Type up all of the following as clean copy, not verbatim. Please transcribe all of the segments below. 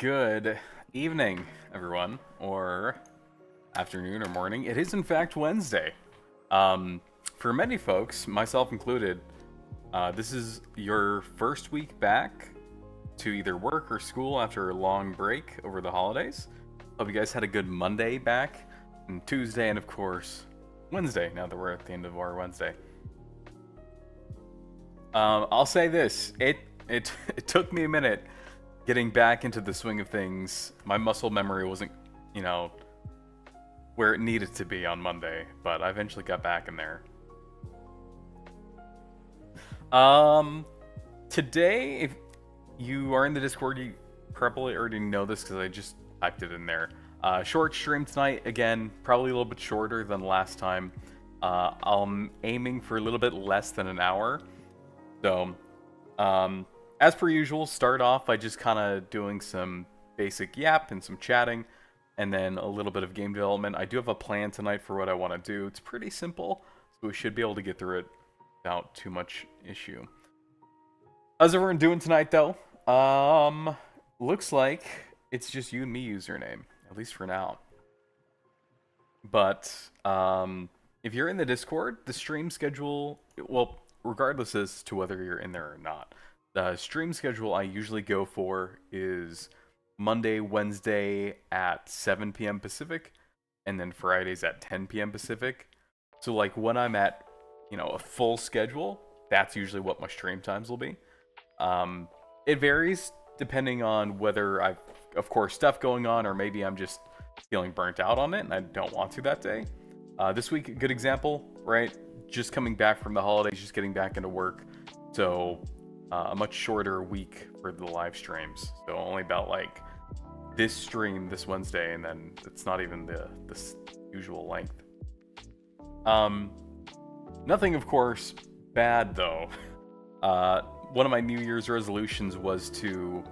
Good evening, everyone, or afternoon or morning. It is, in fact, Wednesday. For many folks, myself included, this is your first week back to either work or school after a long break over the holidays. Hope you guys had a good Monday back, and Tuesday, and of course, Wednesday, now that we're at the end of our Wednesday. I'll say this, it took me a minute getting back into the swing of things. My muscle memory wasn't, where it needed to be on Monday, but I eventually got back in there. Today, if you are in the Discord, you probably already know this because I just typed it in there. Short stream tonight, again, probably a little bit shorter than last time. I'm aiming for a little bit less than an hour. So, as per usual, start off by just kind of doing some basic yap and some chatting, and then a little bit of game development. I do have a plan tonight for what I want to do. It's pretty simple, so we should be able to get through it without too much issue. How's everyone doing tonight, though? Looks like it's just you and me username, at least for now. But, if you're in the Discord, the stream schedule, well, regardless as to whether you're in there or not, the stream schedule I usually go for is Monday, Wednesday at 7 p.m. Pacific, and then Fridays at 10 p.m. Pacific. So, like, when I'm at, a full schedule, that's usually what my stream times will be. It varies depending on whether I've, of course, stuff going on, or maybe I'm just feeling burnt out on it and I don't want to that day. This week, a good example, right? Just coming back from the holidays, just getting back into work. So, a much shorter week for the live streams. So only about like this stream this Wednesday, and then it's not even the usual length. Nothing, of course, bad though. One of my New Year's resolutions was to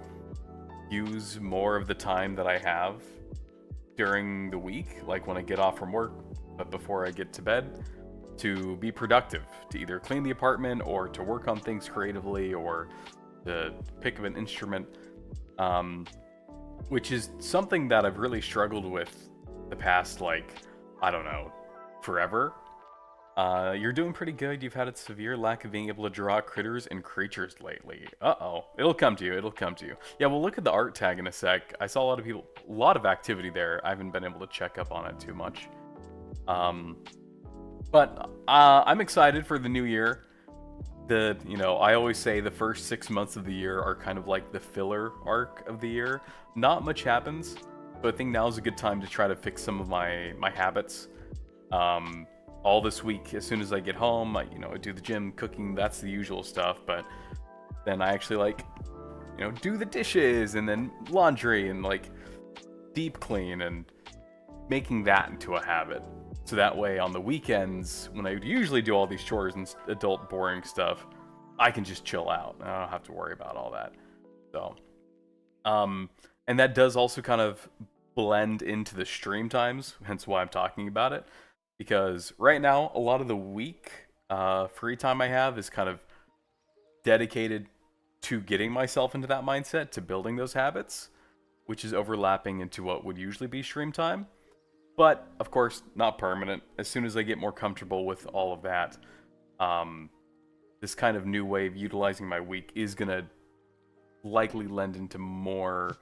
use more of the time that I have during the week, like when I get off from work, but before I get to bed, to be productive, to either clean the apartment or to work on things creatively or to pick up an instrument, which is something that I've really struggled with the past, forever. You're doing pretty good. You've had a severe lack of being able to draw critters and creatures lately. Uh-oh. It'll come to you. It'll come to you. Yeah, we'll look at the art tag in a sec. I saw a lot of activity there. I haven't been able to check up on it too much. But I'm excited for the new year. I always say the first 6 months of the year are kind of like the filler arc of the year. Not much happens, but I think now is a good time to try to fix some of my habits. All this week, as soon as I get home, I do the gym, cooking, that's the usual stuff, but then I actually do the dishes and then laundry and deep clean and making that into a habit. So that way, on the weekends, when I would usually do all these chores and adult boring stuff, I can just chill out. I don't have to worry about all that. So, and that does also kind of blend into the stream times, hence why I'm talking about it. Because right now, a lot of the week free time I have is kind of dedicated to getting myself into that mindset, to building those habits, which is overlapping into what would usually be stream time. But, of course, not permanent. As soon as I get more comfortable with all of that, this kind of new way of utilizing my week is going to likely lend into more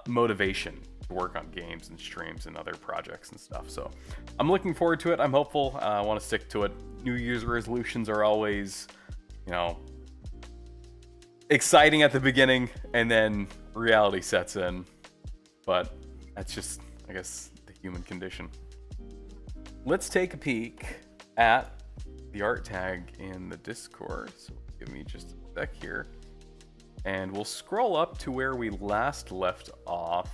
motivation to work on games and streams and other projects and stuff. So, I'm looking forward to it. I'm hopeful. I want to stick to it. New Year's resolutions are always, exciting at the beginning, and then reality sets in. But that's just, I guess, human condition. Let's take a peek at the art tag in the Discord. So give me just a sec here. And we'll scroll up to where we last left off,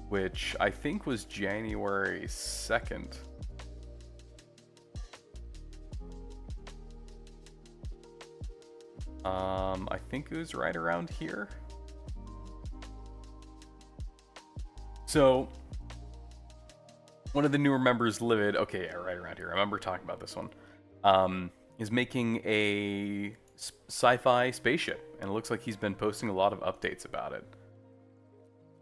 which I think was January 2nd. I think it was right around here. So, one of the newer members, Livid, okay, yeah, right around here. I remember talking about this one. Is making a sci-fi spaceship, and it looks like he's been posting a lot of updates about it.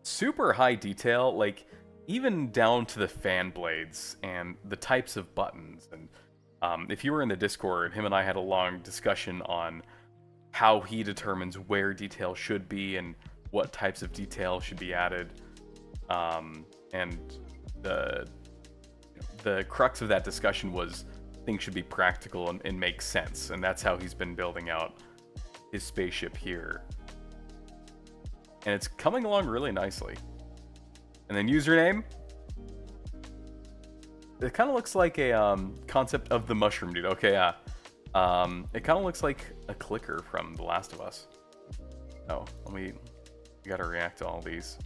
super high detail, like even down to the fan blades and the types of buttons. And if you were in the Discord, him and I had a long discussion on how he determines where detail should be and what types of detail should be added. And the crux of that discussion was things should be practical and make sense, and that's how he's been building out his spaceship here. And it's coming along really nicely. And then username. It kind of looks like a concept of the mushroom dude. Okay, yeah. It kind of looks like a clicker from The Last of Us. Oh, we gotta react to all these.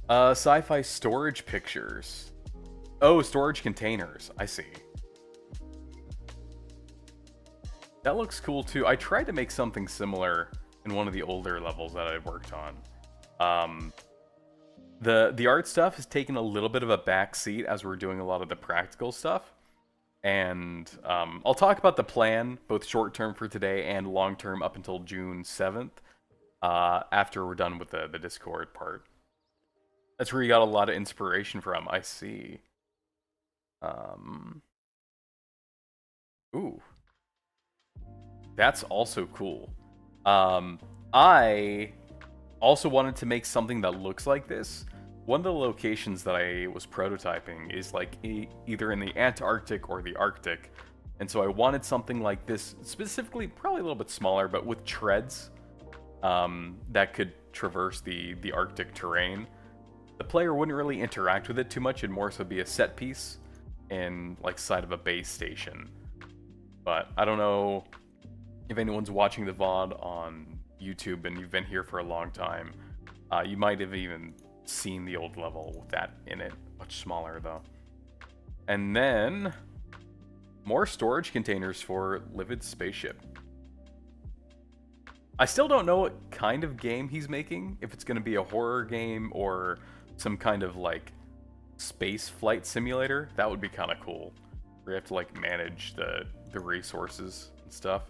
Sci-fi storage pictures. Oh, storage containers. I see. That looks cool too. I tried to make something similar in one of the older levels that I worked on. The art stuff has taken a little bit of a back seat as we're doing a lot of the practical stuff. And I'll talk about the plan, both short-term for today and long-term up until June 7th, after we're done with the Discord part. That's where you got a lot of inspiration from, I see. Ooh. That's also cool. I also wanted to make something that looks like this. One of the locations that I was prototyping is like either in the Antarctic or the Arctic. And so I wanted something like this, specifically, probably a little bit smaller, but with treads that could traverse the Arctic terrain. The player wouldn't really interact with it too much, it'd more so be a set piece in like side of a base station. But I don't know if anyone's watching the VOD on YouTube and you've been here for a long time, you might have even seen the old level with that in it. Much smaller though. And then more storage containers for Livid's spaceship. I still don't know what kind of game he's making, if it's going to be a horror game or some kind of like space flight simulator. That would be kind of cool, where you have to like manage the resources and stuff.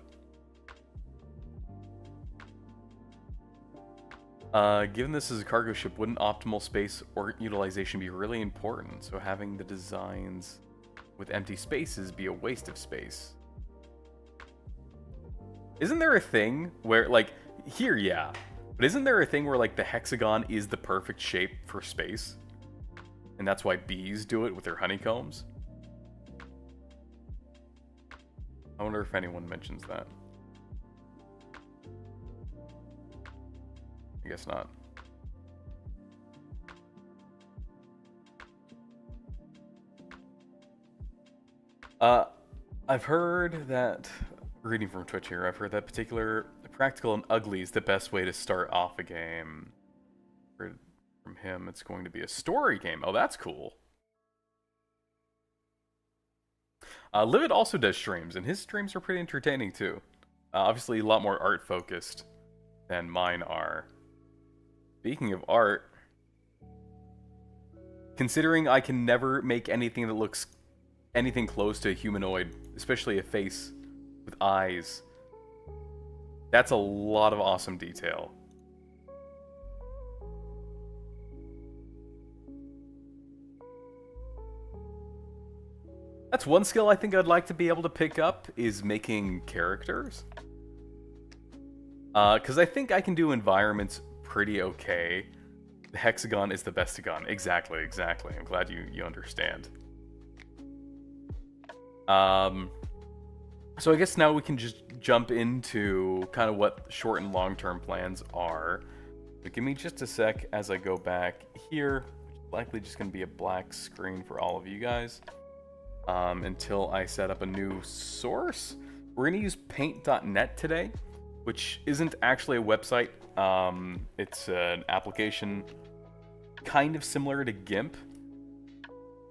Given this is a cargo ship, wouldn't optimal space or utilization be really important? So having the designs with empty spaces be a waste of space? Isn't there a thing where, like, here, yeah, but isn't there a thing where, like, the hexagon is the perfect shape for space? And that's why bees do it with their honeycombs? I wonder if anyone mentions that. I guess not. I've heard that, reading from Twitch here, I've heard that particular practical and ugly is the best way to start off a game. Heard from him, it's going to be a story game. Oh, that's cool. Livid also does streams, and his streams are pretty entertaining too. Obviously, a lot more art focused than mine are. Speaking of art, considering I can never make anything that looks anything close to a humanoid, especially a face with eyes, that's a lot of awesome detail. That's one skill I think I'd like to be able to pick up, is making characters. Because I think I can do environments pretty okay. The hexagon is the bestagon. Exactly, exactly. I'm glad you understand. So I guess now we can just jump into kind of what short and long-term plans are. But give me just a sec as I go back here, which is likely just going to be a black screen for all of you guys, until I set up a new source. We're going to use paint.net today, which isn't actually a website. It's an application kind of similar to GIMP,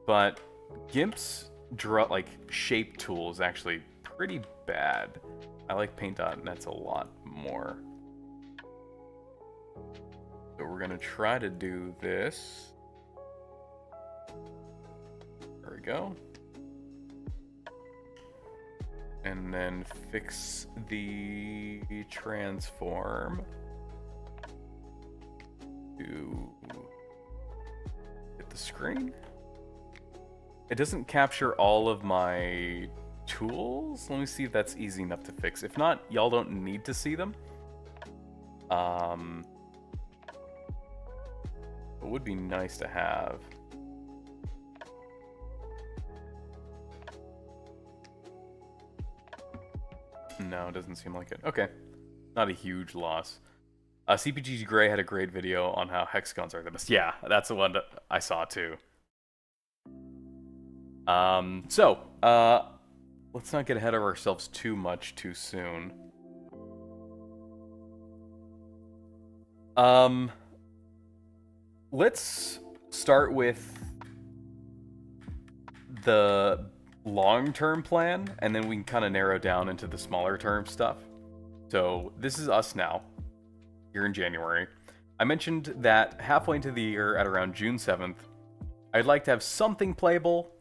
but GIMP's shape tool is actually pretty bad. I like paint.net's a lot more. So we're gonna try to do this. There we go. And then fix the transform. to hit the screen. It doesn't capture all of my tools. Let me see if that's easy enough to fix. If not, y'all don't need to see them. It would be nice to have. No, it doesn't seem like it. Okay. Not a huge loss. CPG Gray had a great video on how hexagons are the best. Yeah, that's the one that I saw too. Let's not get ahead of ourselves too much too soon. Let's start with the long-term plan, and then we can kind of narrow down into the smaller term stuff. So this is us now, here in January. I mentioned that halfway into the year, at around June 7th, I'd like to have something playable.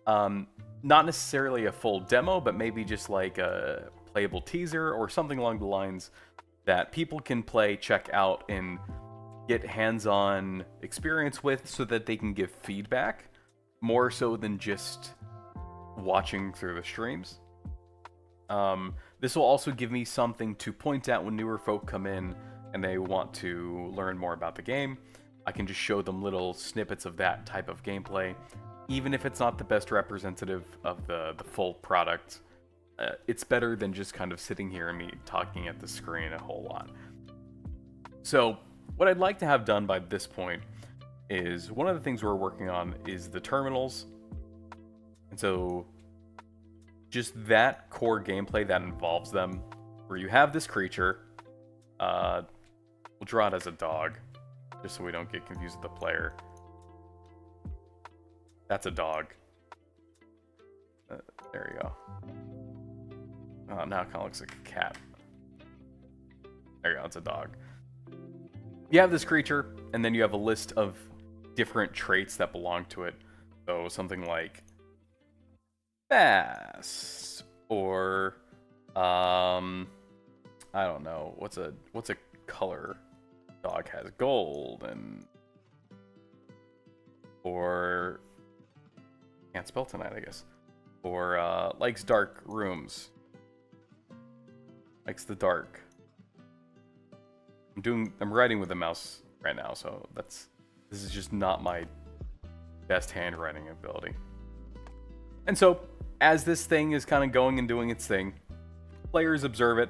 Not necessarily a full demo, but maybe just like a playable teaser or something along the lines that people can play, check out, and get hands-on experience with so that they can give feedback, more so than just watching through the streams. This will also give me something to point at when newer folk come in and they want to learn more about the game. I can just show them little snippets of that type of gameplay, even if it's not the best representative of the full product. It's better than just kind of sitting here and me talking at the screen a whole lot. So what I'd like to have done by this point is, one of the things we're working on is the terminals. And so just that core gameplay that involves them, where you have this creature. We'll draw it as a dog, just so we don't get confused with the player. That's a dog. There you go. Oh, now it kind of looks like a cat. There you go, it's a dog. You have this creature, and then you have a list of different traits that belong to it. So something like fast, or I don't know, what's a color dog has? Gold, and or can't spell tonight, I guess. Or likes dark rooms. Likes the dark. I'm writing with a mouse right now, so this is just not my best handwriting ability. And so, as this thing is kind of going and doing its thing, players observe it,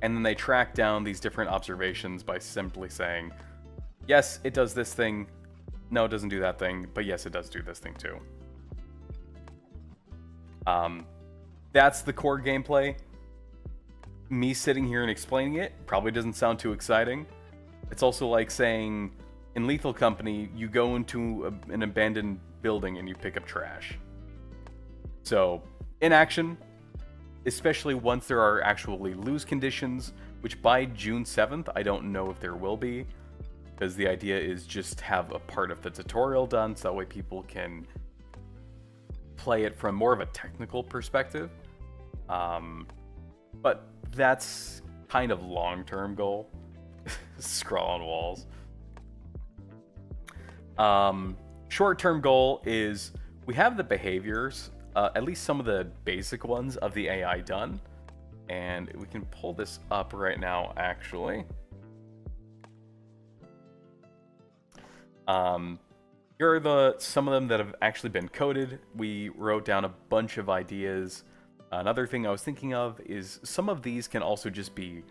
and then they track down these different observations by simply saying, yes, it does this thing, no, it doesn't do that thing, but yes, it does do this thing too. That's the core gameplay. Me sitting here and explaining it probably doesn't sound too exciting. It's also like saying, in Lethal Company, you go into an abandoned building and you pick up trash. So, in action, especially once there are actually lose conditions, which by June 7th, I don't know if there will be, because the idea is just have a part of the tutorial done, so that way people can play it from more of a technical perspective. But that's kind of long-term goal. Scroll on walls. Short-term goal is we have the behaviors, at least some of the basic ones of the AI done. And we can pull this up right now, actually. Here are some of them that have actually been coded. We wrote down a bunch of ideas. Another thing I was thinking of is some of these can also just be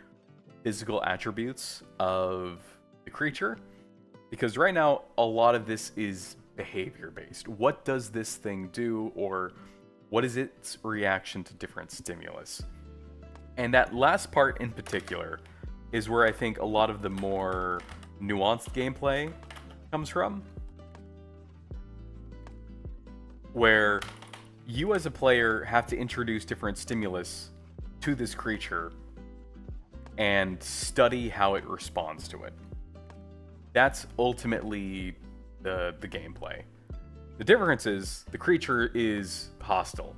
physical attributes of the creature. Because right now, a lot of this is behavior-based. What does this thing do, or what is its reaction to different stimulus? And that last part in particular is where I think a lot of the more nuanced gameplay comes from. Where you as a player have to introduce different stimulus to this creature and study how it responds to it. That's ultimately the gameplay. The difference is the creature is hostile.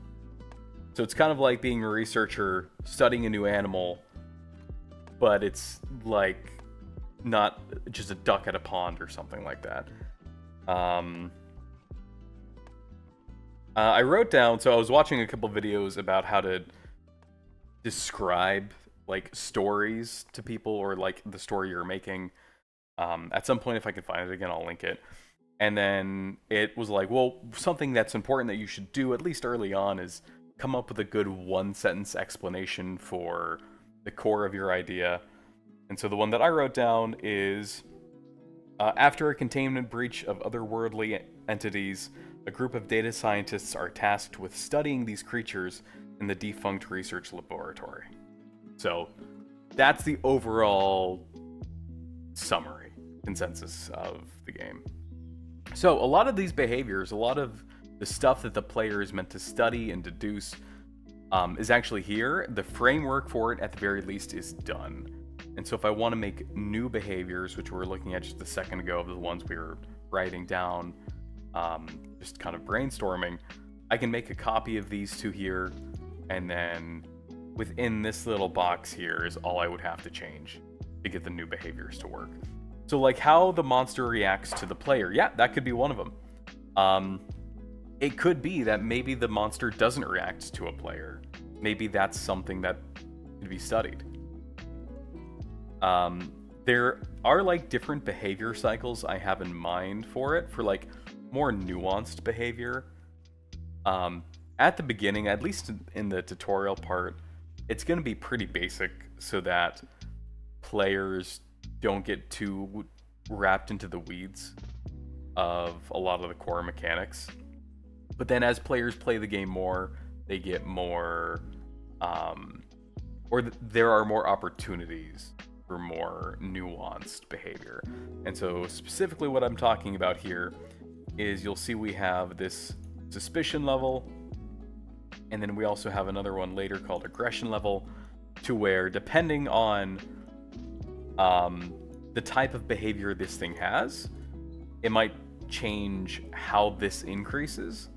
So it's kind of like being a researcher studying a new animal, but it's like not just a duck at a pond or something like that. I wrote down, so I was watching a couple videos about how to describe like stories to people, or like the story you're making. At some point, if I can find it again, I'll link it. And then it was like, well, something that's important that you should do, at least early on, is come up with a good one-sentence explanation for the core of your idea. And so the one that I wrote down is, after a containment breach of otherworldly entities, a group of data scientists are tasked with studying these creatures in the defunct research laboratory. So that's the overall summary, consensus of the game. So a lot of these behaviors, a lot of the stuff that the player is meant to study and deduce is actually here. The framework for it, at the very least, is done. And so if I want to make new behaviors, which we were looking at just a second ago, of the ones we were writing down, just kind of brainstorming, I can make a copy of these two here, and then within this little box here is all I would have to change to get the new behaviors to work. So like how the monster reacts to the player, yeah, that could be one of them. It could be that maybe the monster doesn't react to a player. Maybe that's something that could be studied. There are like different behavior cycles I have in mind for it, for like more nuanced behavior. At the beginning, at least in the tutorial part, it's going to be pretty basic so that players don't get too wrapped into the weeds of a lot of the core mechanics. But then as players play the game more, they get more, there are more opportunities for more nuanced behavior. And so specifically what I'm talking about here is, you'll see we have this suspicion level, and then we also have another one later called aggression level, to where depending on the type of behavior this thing has, it might change how this increases,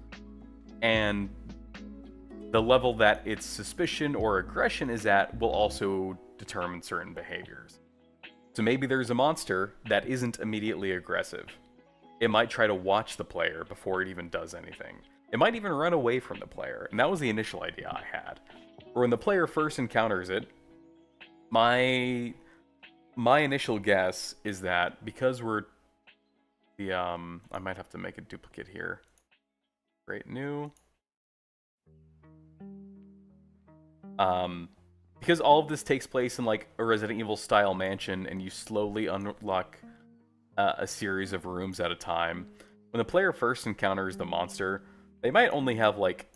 and the level that its suspicion or aggression is at will also determine certain behaviors. So maybe there's a monster that isn't immediately aggressive. It might try to watch the player before it even does anything. It might even run away from the player, and that was the initial idea I had. Or when the player first encounters it, my initial guess is that because we're I might have to make a duplicate here. Create new. Because all of this takes place in like a Resident Evil style mansion, and you slowly unlock a series of rooms at a time. When the player first encounters the monster, they might only have like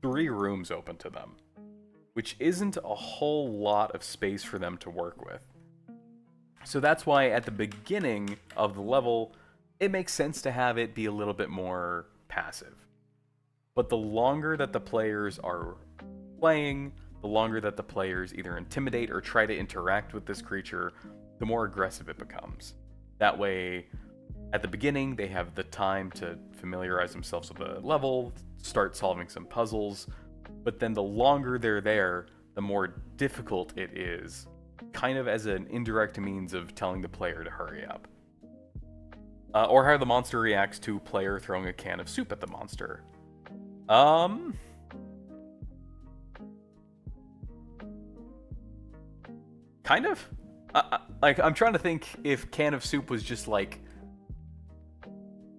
3 rooms open to them, which isn't a whole lot of space for them to work with. So that's why at the beginning of the level, it makes sense to have it be a little bit more passive. But the longer that the players are playing, the longer that the players either intimidate or try to interact with this creature, the more aggressive it becomes. That way, at the beginning, they have the time to familiarize themselves with the level, start solving some puzzles, but then the longer they're there, the more difficult it is, kind of as an indirect means of telling the player to hurry up. Or how the monster reacts to player throwing a can of soup at the monster. Kind of. Like, I'm trying to think if can of soup was just like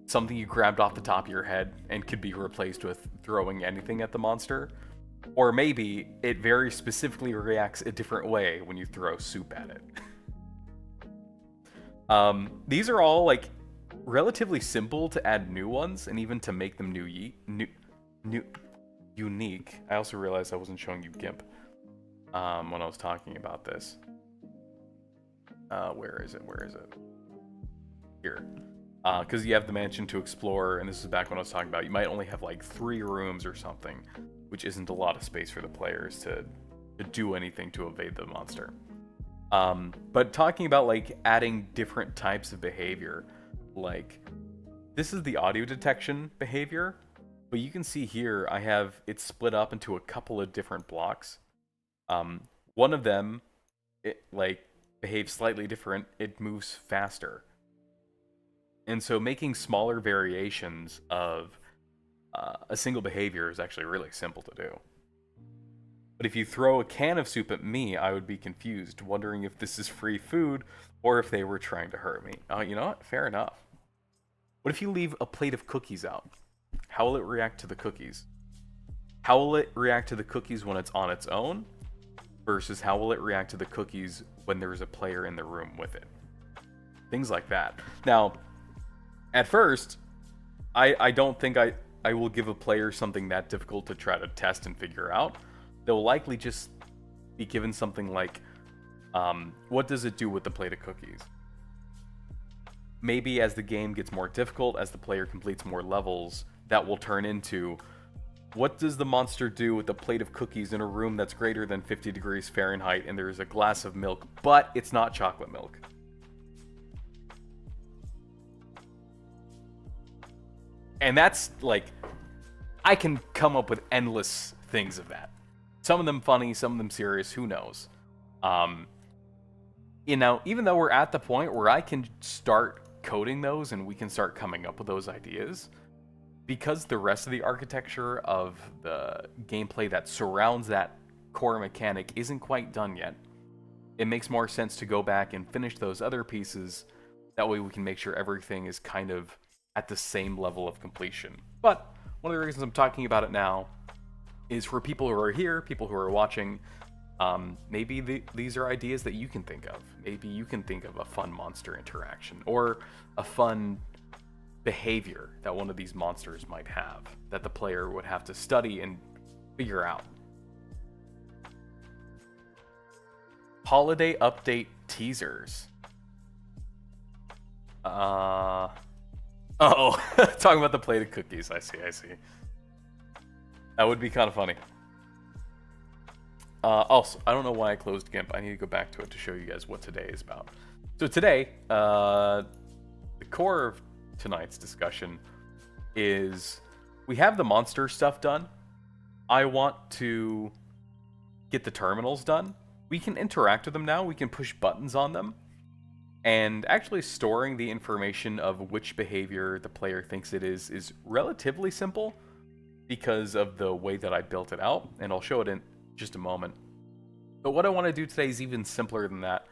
something you grabbed off the top of your head and could be replaced with throwing anything at the monster. Or maybe it very specifically reacts a different way when you throw soup at it. These are all like relatively simple to add new ones, and even to make them unique. I also realized I wasn't showing you GIMP when I was talking about this. Where is it? Here. Because you have the mansion to explore, and this is back when I was talking about, you might only have like 3 rooms or something, which isn't a lot of space for the players to do anything to evade the monster. But talking about like adding different types of behavior, like this is the audio detection behavior, but you can see here I have it split up into a couple of different blocks. One of them, behaves slightly different, it moves faster. And so making smaller variations of a single behavior is actually really simple to do. But if you throw a can of soup at me, I would be confused, wondering if this is free food or if they were trying to hurt me. You know what? Fair enough. What if you leave a plate of cookies out? How will it react to the cookies? How will it react to the cookies when it's on its own? Versus how will it react to the cookies when there's a player in the room with it? Things like that. Now, at first, I don't think I will give a player something that difficult to try to test and figure out. They'll likely just be given something like, what does it do with the plate of cookies? Maybe as the game gets more difficult, as the player completes more levels, that will turn into, what does the monster do with a plate of cookies in a room that's greater than 50 degrees Fahrenheit and there's a glass of milk, but it's not chocolate milk? And that's like, I can come up with endless things of that. Some of them funny, some of them serious, who knows? You know, even though we're at the point where I can start coding those and we can start coming up with those ideas, because the rest of the architecture of the gameplay that surrounds that core mechanic isn't quite done yet, it makes more sense to go back and finish those other pieces. That way we can make sure everything is kind of at the same level of completion. But one of the reasons I'm talking about it now is for people who are here, people who are watching, maybe these are ideas that you can think of. Maybe you can think of a fun monster interaction or a fun behavior that one of these monsters might have that the player would have to study and figure out. Holiday update teasers. Oh, talking about the plate of cookies. I see. That would be kind of funny. Also, I don't know why I closed GIMP. I need to go back to it to show you guys what today is about. So today, the core of tonight's discussion is we have the monster stuff done. I want to get the terminals done. We can interact with them now. We can push buttons on them. And actually storing the information of which behavior the player thinks it is relatively simple because of the way that I built it out. And I'll show it in just a moment. But what I want to do today is even simpler than that.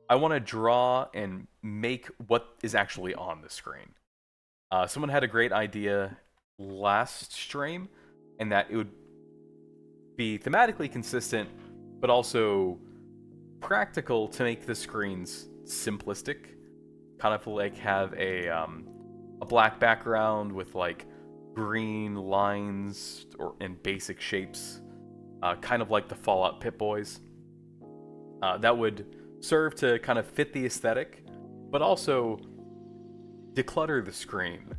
I want to draw and make what is actually on the screen. Someone had a great idea last stream, and that it would be thematically consistent, but also practical to make the screens simplistic. Kind of like have a black background with like green lines and basic shapes, kind of like the Fallout Pip-Boys. That would serve to kind of fit the aesthetic, but also declutter the screen.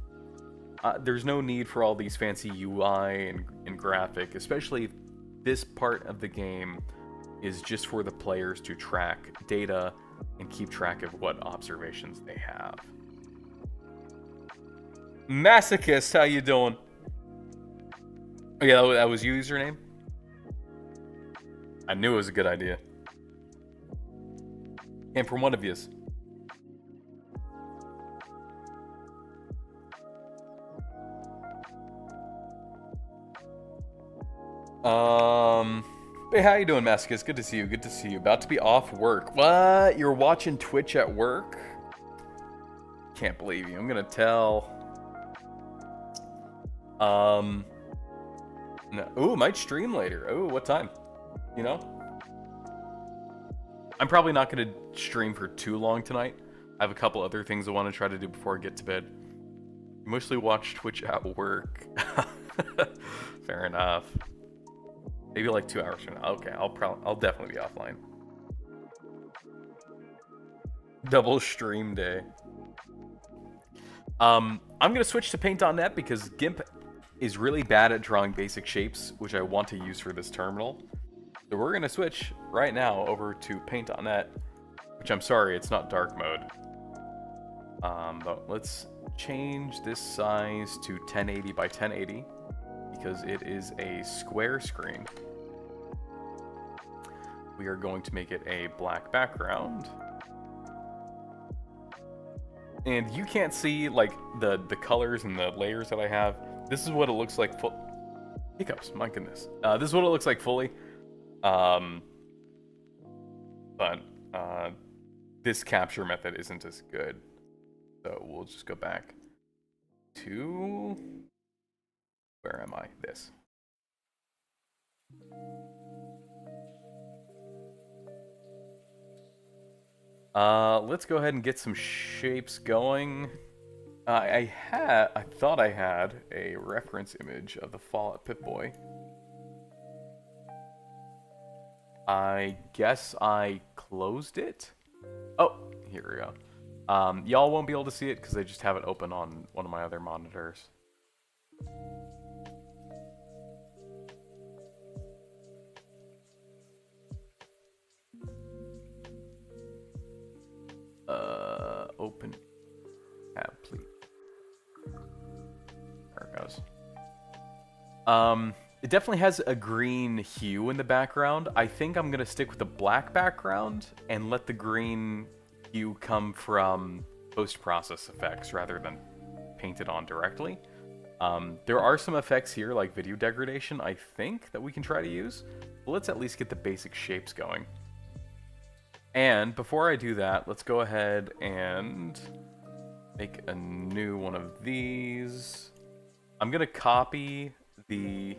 There's no need for all these fancy UI and graphic, especially if this part of the game is just for the players to track data and keep track of what observations they have. Masochist, how you doing? Oh, yeah, that was your username? I knew it was a good idea. And from one of yous. Hey, how you doing, Masochist? Good to see you. Good to see you. About to be off work. What? You're watching Twitch at work? Can't believe you. I'm gonna tell. No. Ooh, might stream later. Ooh, what time? You know? I'm probably not gonna stream for too long tonight. I have a couple other things I want to try to do before I get to bed. Mostly watch Twitch at work. Fair enough. Maybe like 2 hours from now. Okay, I'll definitely be offline. Double stream day. I'm gonna switch to Paint.net because GIMP is really bad at drawing basic shapes, which I want to use for this terminal. So we're gonna switch right now over to Paint.net, which I'm sorry, it's not dark mode. But let's change this size to 1080 by 1080 because it is a square screen. We are going to make it a black background. And you can't see like the colors and the layers that I have. This is what it looks like full hiccups, my goodness. This is what it looks like fully. Um, but this capture method isn't as good. So we'll just go back to, where am I? This. Let's go ahead and get some shapes going. I thought I had a reference image of the Fallout Pip-Boy. I guess I closed it? Oh, here we go. Y'all won't be able to see it because I just have it open on one of my other monitors. Open tab, please. There it goes. It definitely has a green hue in the background. I think I'm gonna stick with the black background and let the green hue come from post-process effects rather than painted on directly. There are some effects here, like video degradation, I think, that we can try to use. But let's at least get the basic shapes going. And before I do that, let's go ahead and make a new one of these. I'm gonna copy the...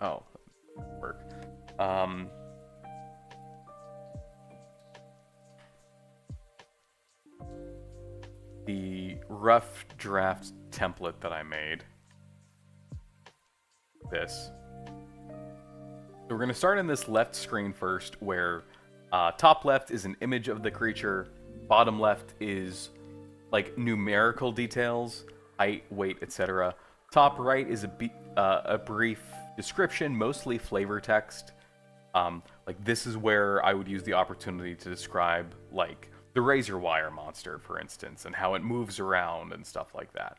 Oh, work. The rough draft template that I made. This. So we're going to start in this left screen first, where top left is an image of the creature, bottom left is like numerical details, height, weight, etc. Top right is a brief description, mostly flavor text. Like this is where I would use the opportunity to describe like the razor wire monster, for instance, and how it moves around and stuff like that.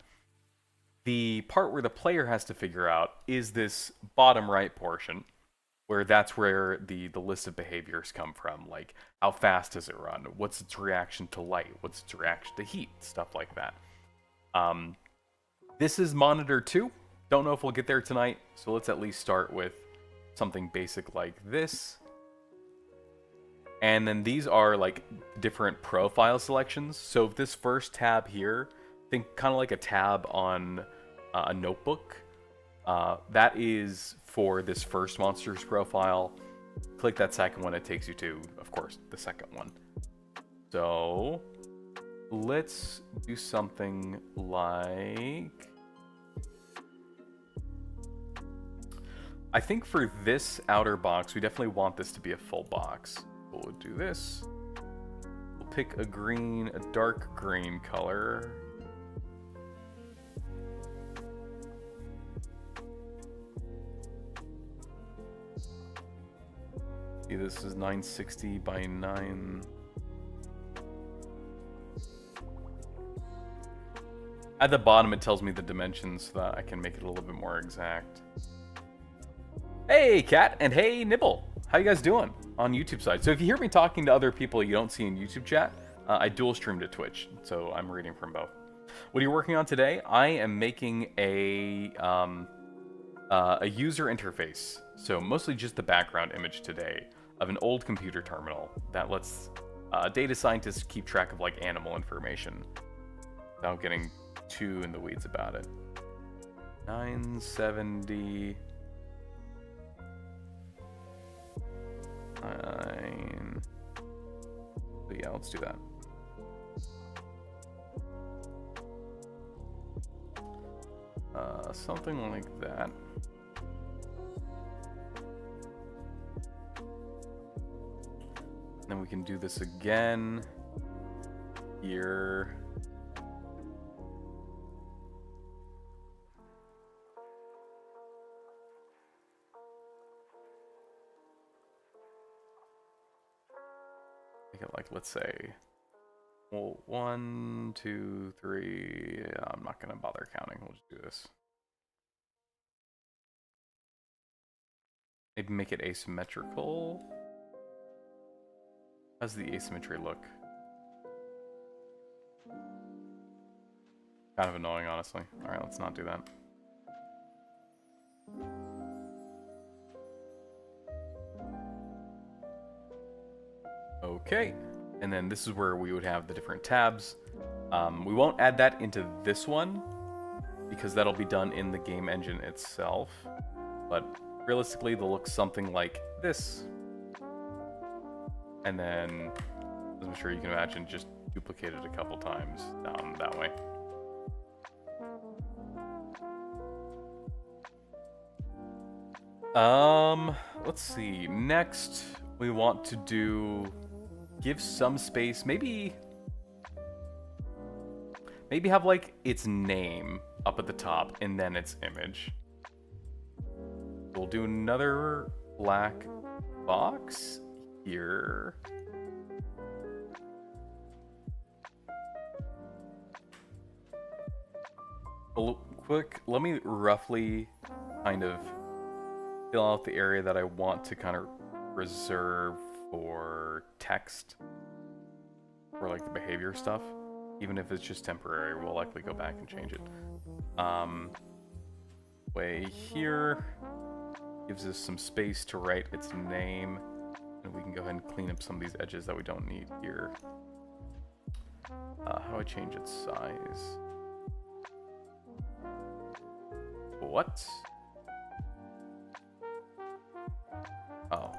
The part where the player has to figure out is this bottom right portion, where that's where the list of behaviors come from, like how fast does it run, what's its reaction to light, what's its reaction to heat, stuff like that. This is monitor 2. Don't know if we'll get there tonight, so let's at least start with something basic like this. And then these are like different profile selections. So if this first tab here, think kind of like a tab on a notebook. That is for this first monster's profile. Click that second one, it takes you to, of course, the second one. So let's do something like... I think for this outer box, we definitely want this to be a full box. We'll do this. We'll pick a green, a dark green color. See, this is 960 by 9. At the bottom, it tells me the dimensions so that I can make it a little bit more exact. Hey, Kat, and hey, Nibble. How you guys doing on YouTube side? So if you hear me talking to other people you don't see in YouTube chat, I dual stream to Twitch, so I'm reading from both. What are you working on today? I am making a user interface, so mostly just the background image today of an old computer terminal that lets data scientists keep track of like animal information without getting too in the weeds about it. 970... But yeah, let's do that. Something like that. Then we can do this again here. Like, let's say, well, 1, 2, 3. I'm not gonna bother counting. We'll just do this. Maybe make it asymmetrical. How's the asymmetry look? Kind of annoying, honestly. Alright, let's not do that. Okay, and then this is where we would have the different tabs. We won't add that into this one, because that'll be done in the game engine itself. But realistically, they'll look something like this. And then, as I'm sure you can imagine, just duplicate it a couple times down that way. Let's see. Next, we want to give some space, maybe have like its name up at the top and then its image. We'll do another black box here. Well, quick, let me roughly kind of fill out the area that I want to kind of reserve for text, for like the behavior stuff. Even if it's just temporary, we'll likely go back and change it. Way here gives us some space to write its name, and we can go ahead and clean up some of these edges that we don't need here. How do I change its size? What? Oh.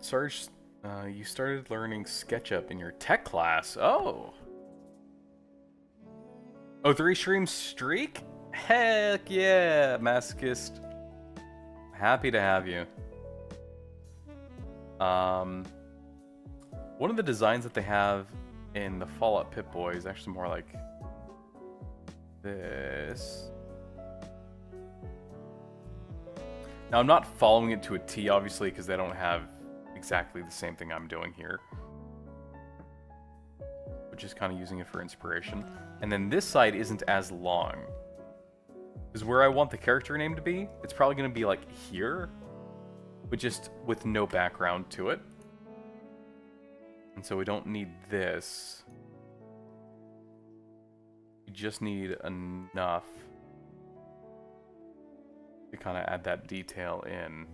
Sarge, you started learning SketchUp in your tech class. Oh. Oh, 3-stream streak? Heck yeah, Masochist. Happy to have you. One of the designs that they have in the Fallout Pip-Boy is actually more like this. Now, I'm not following it to a T, obviously, because they don't have exactly the same thing I'm doing here. But just kind of using it for inspiration. And then this side isn't as long. Because where I want the character name to be, it's probably going to be like here, but just with no background to it. And so we don't need this. We just need enough to kind of add that detail in.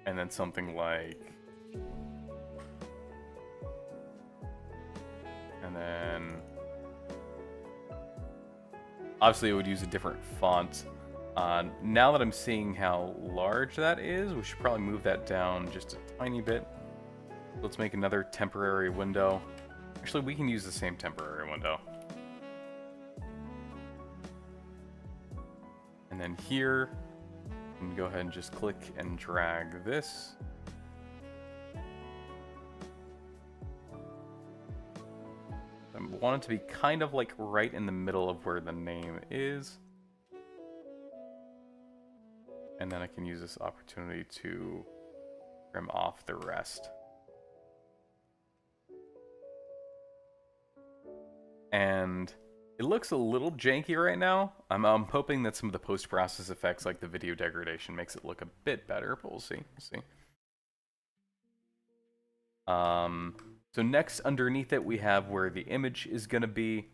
And then something like... And then... Obviously it would use a different font. Now that I'm seeing how large that is, we should probably move that down just a tiny bit. Let's make another temporary window. Actually, we can use the same temporary window. And then here, we can go ahead and just click and drag this. I want it to be kind of like right in the middle of where the name is. And then I can use this opportunity to trim off the rest. And it looks a little janky right now. I'm hoping that some of the post-process effects, like the video degradation, makes it look a bit better, but we'll see. We'll see. So next, underneath it, we have where the image is going to be.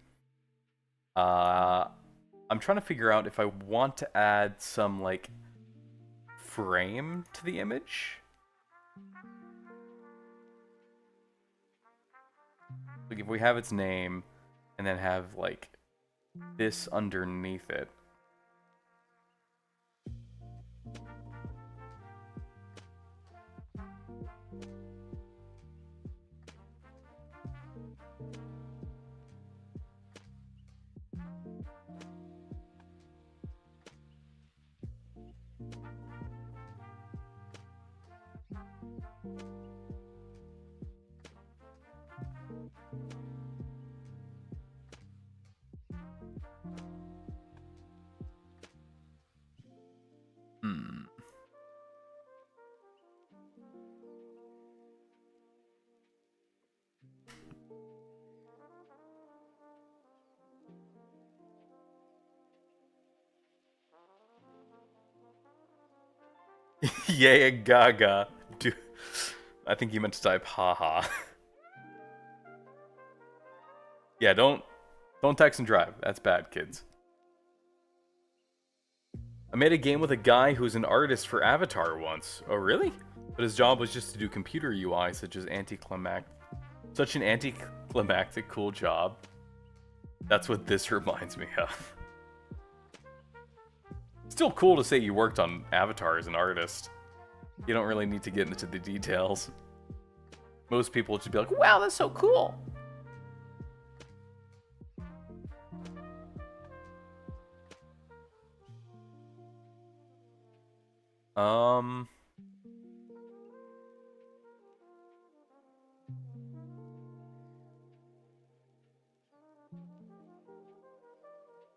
I'm trying to figure out if I want to add some, like, frame to the image. Like, if we have its name, and then have, like, this underneath it. Hmm. Yeah, Gaga. Dude, I think you meant to type haha. Yeah, don't text and drive. That's bad, kids. I made a game with a guy who's an artist for Avatar once. Oh, really? But his job was just to do computer UI, such as such an anticlimactic cool job. That's what this reminds me of. Still cool to say you worked on Avatar as an artist. You don't really need to get into the details. Most people would just be like, wow, that's so cool.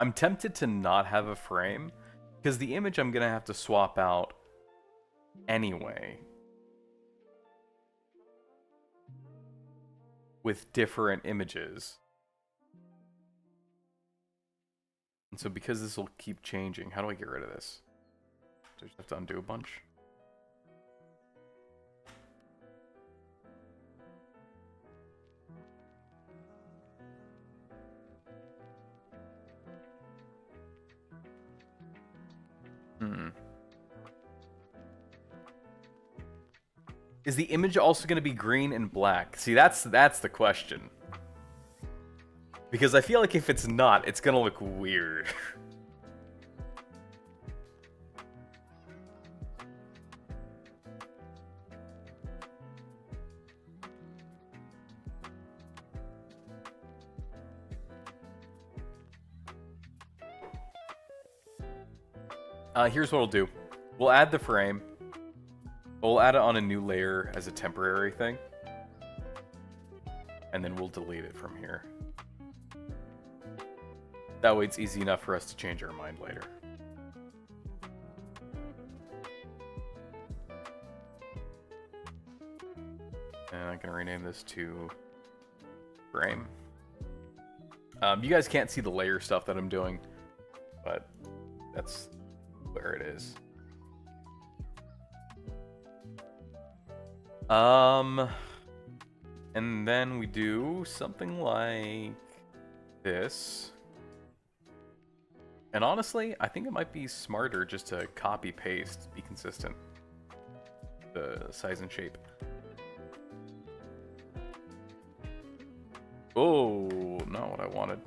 I'm tempted to not have a frame, because the image I'm gonna have to swap out anyway. With different images. And so because this will keep changing, how do I get rid of this? Do I just have to undo a bunch? Is the image also going to be green and black? See, that's the question. Because I feel like if it's not, it's going to look weird. Here's what we'll do. We'll add the frame. We'll add it on a new layer as a temporary thing. And then we'll delete it from here. That way it's easy enough for us to change our mind later. And I'm gonna rename this to frame. You guys can't see the layer stuff that I'm doing, but that's where it is. And then we do something like this. And honestly, I think it might be smarter just to copy paste, be consistent. The size and shape. Oh, not what I wanted.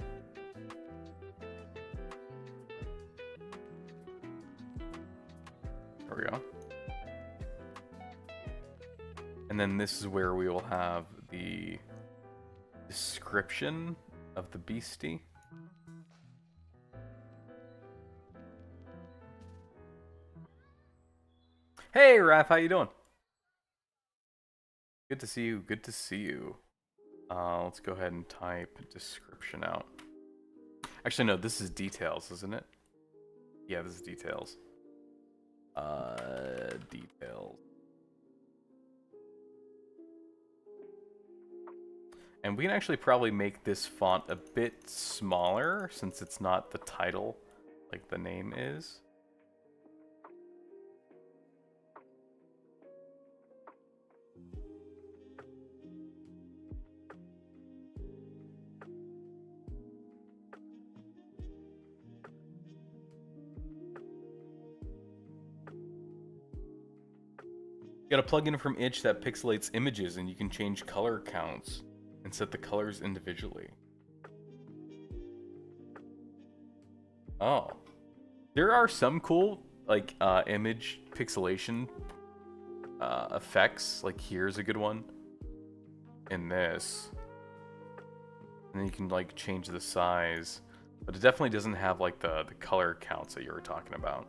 There we go. And then this is where we will have the description of the beastie. Hey, Raph, how you doing? Good to see you. Good to see you. Let's go ahead and type description out. Actually, no, this is details, isn't it? Yeah, this is details. Details. And we can actually probably make this font a bit smaller since it's not the title like the name is. You got a plugin from Itch that pixelates images and you can change color counts and set the colors individually. Oh. There are some cool like image pixelation effects. Like here's a good one. In this. And then you can like change the size. But it definitely doesn't have like the color counts that you were talking about.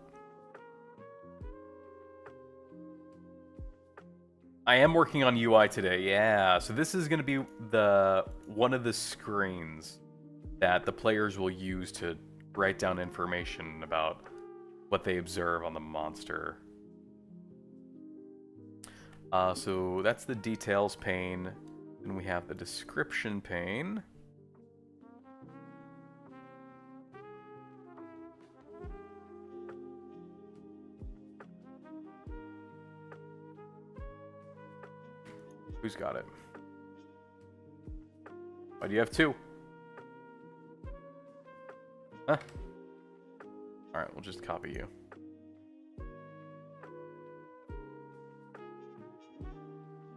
I am working on UI today, yeah. So this is going to be the one of the screens that the players will use to write down information about what they observe on the monster. So that's the details pane, and we have the description pane. Who's got it? Why do you have two? Huh? Alright, we'll just copy you.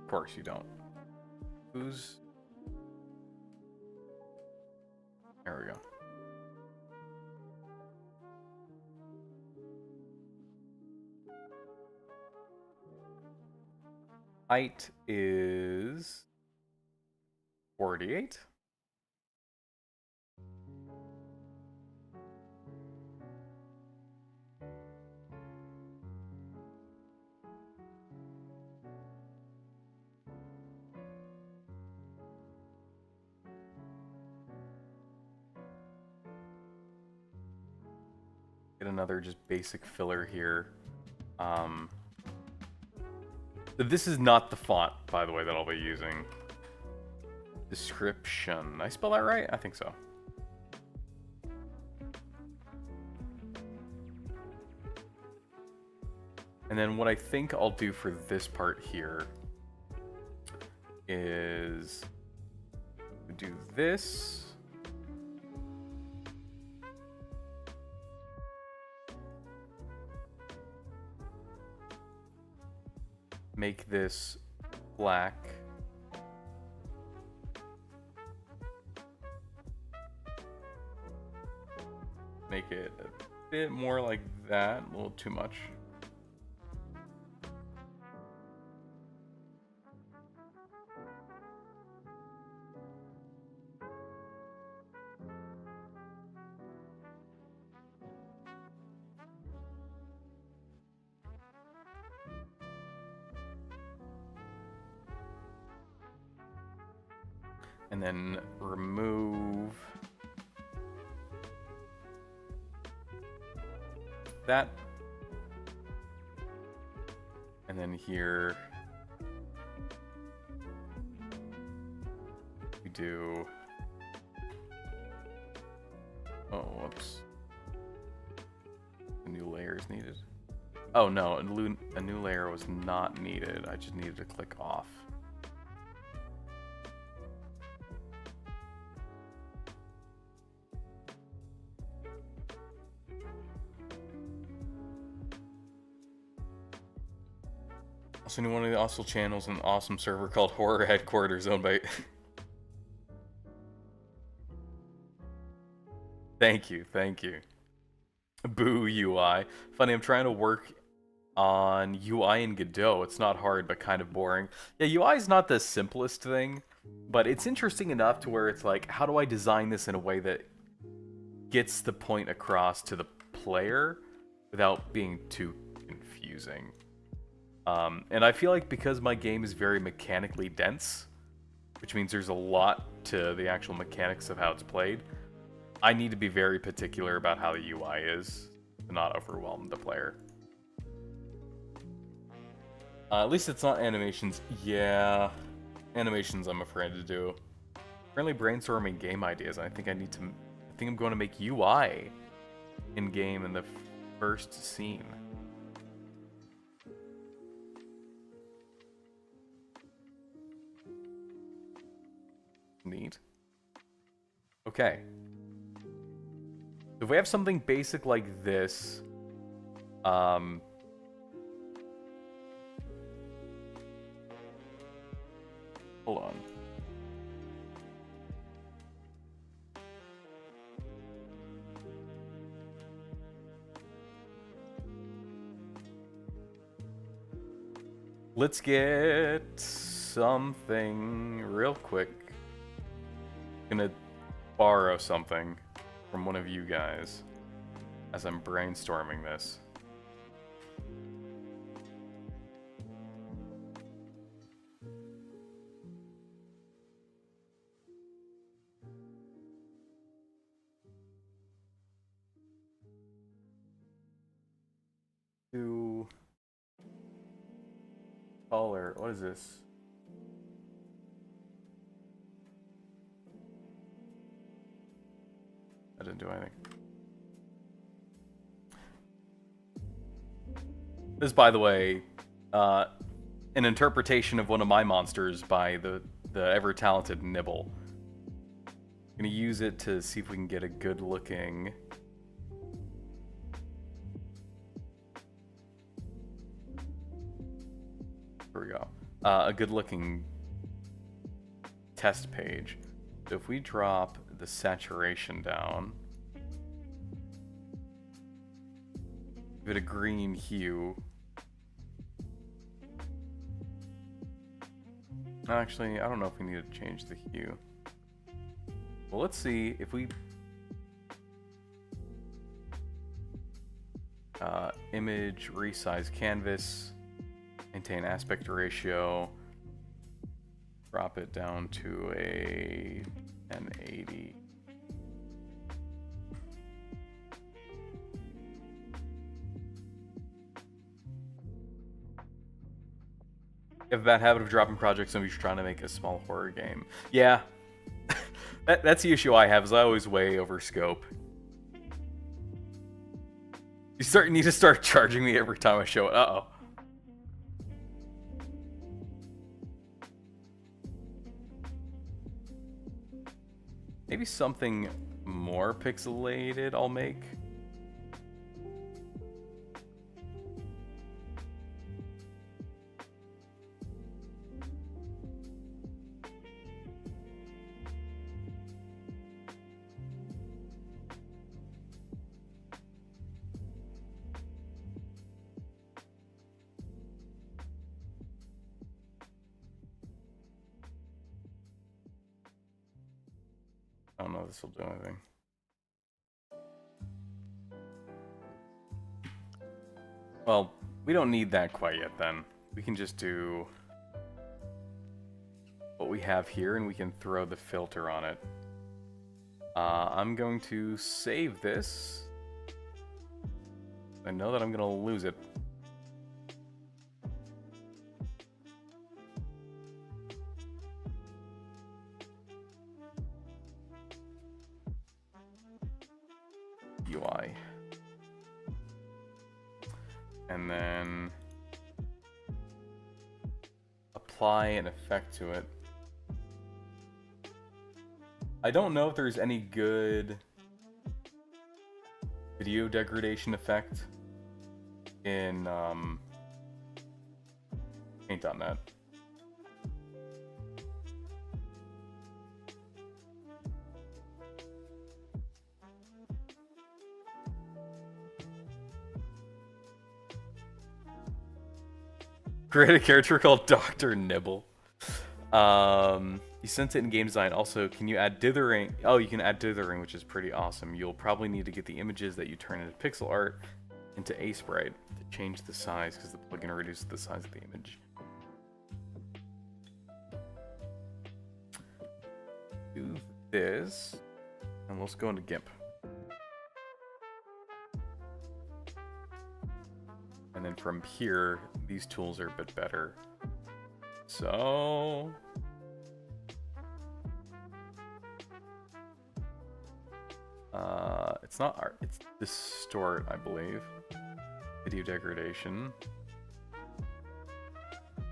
Of course you don't. Who's... There we go. Height is 48. Get another just basic filler here. This is not the font, by the way, that I'll be using. Description. I spell that right? I think so. And then what I think I'll do for this part here is do this. Make this black. Make it a bit more like that, a little too much. And then remove that. And then here we do, oh, whoops. A new layer is needed. Oh no, a new layer was not needed. I just needed to click off. Also, one of the awesome channels, an awesome server called Horror Headquarters, owned by. Thank you, thank you. Boo UI. Funny, I'm trying to work on UI in Godot. It's not hard, but kind of boring. Yeah, UI is not the simplest thing, but it's interesting enough to where it's like, how do I design this in a way that gets the point across to the player without being too confusing? And I feel like because my game is very mechanically dense, which means there's a lot to the actual mechanics of how it's played, I need to be very particular about how the UI is to not overwhelm the player. At least it's not animations. Yeah, animations I'm afraid to do. Currently brainstorming game ideas. I think I'm going to make UI in game in the first scene. Neat. Okay. If we have something basic like this, hold on. Let's get something real quick. Gonna borrow something from one of you guys as I'm brainstorming this. Color. What is this? I didn't do anything. This, by the way, an interpretation of one of my monsters by the ever-talented Nibble. I'm gonna use it to see if we can get a good-looking... Here we go. A good-looking test page. So if we drop the saturation down, give it a green hue. Actually, I don't know if we need to change the hue. Well, let's see if we image resize canvas, maintain aspect ratio, drop it down to a 1080. I have a bad habit of dropping projects when we're trying to make a small horror game. Yeah, that's the issue I have, is I always way over scope. You need to start charging me every time I show it. Uh-oh. Maybe something more pixelated I'll make. I don't know if this will do anything. Well, we don't need that quite yet then. We can just do what we have here and we can throw the filter on it. I'm going to save this. I know that I'm gonna lose it. UI. And then apply an effect to it. I don't know if there's any good video degradation effect in Paint.net. Create a character called Dr. Nibble. You sent it in game design. Also, can you add dithering? Oh, you can add dithering, which is pretty awesome. You'll probably need to get the images that you turn into pixel art into Aseprite to change the size, because the plugin reduces the size of the image. Do this, and let's go into GIMP. And then from here, these tools are a bit better. So... it's not art, it's distort, I believe. Video degradation.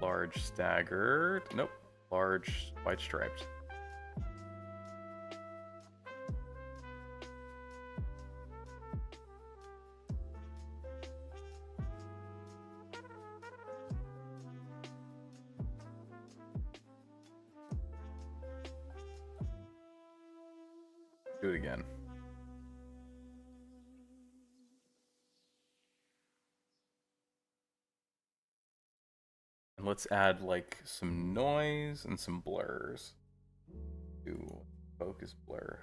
Large staggered. Nope. Large white striped. Do it again. And let's add like some noise and some blurs. Do focus blur.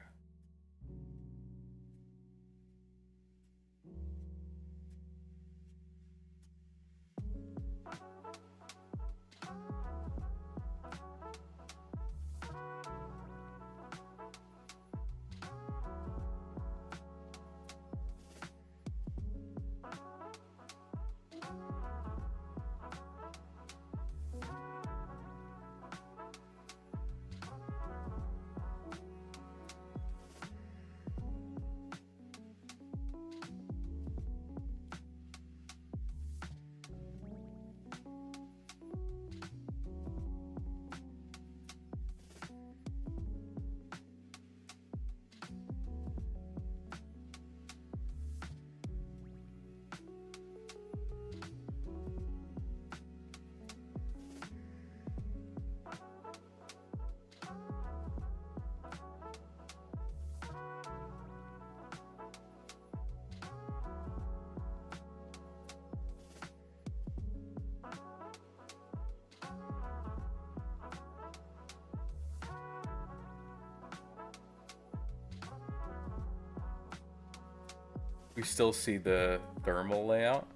We still see the thermal layout.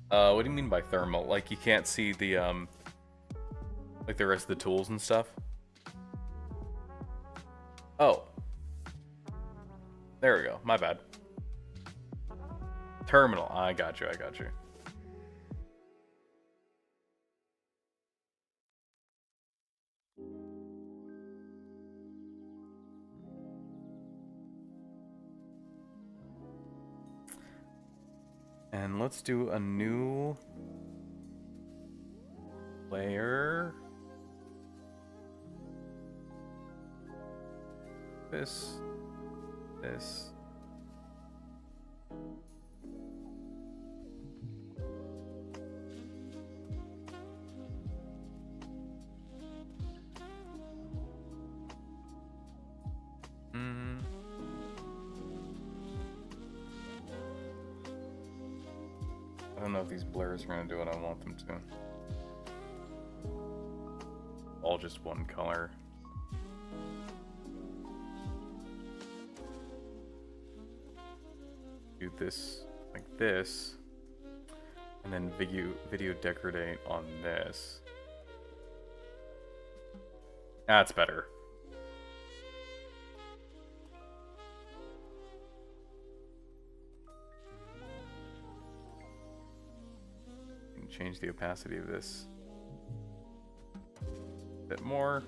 What do you mean by thermal? Like you can't see the like the rest of the tools and stuff? Oh, there we go. My bad. Terminal. I got you. I got you. And let's do a new layer. This. I don't know if these blurs are gonna do what I want them to. All just one color. Do this like this, and then video degradate on this. That's better. Change the opacity of this a bit more.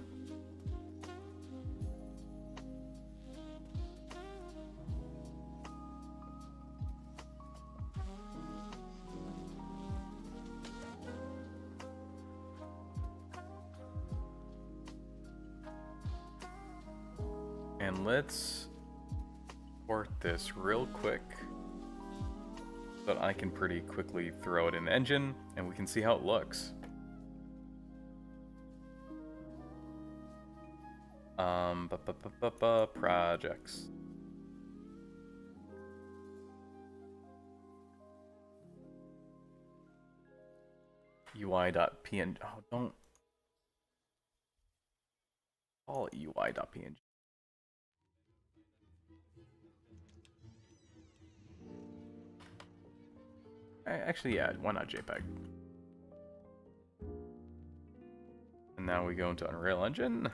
And let's port this real quick so that I can pretty quickly throw it in the engine and we can see how it looks. Projects. UI.png. Oh, don't call it UI.png. Actually, yeah, why not JPEG? And now we go into Unreal Engine.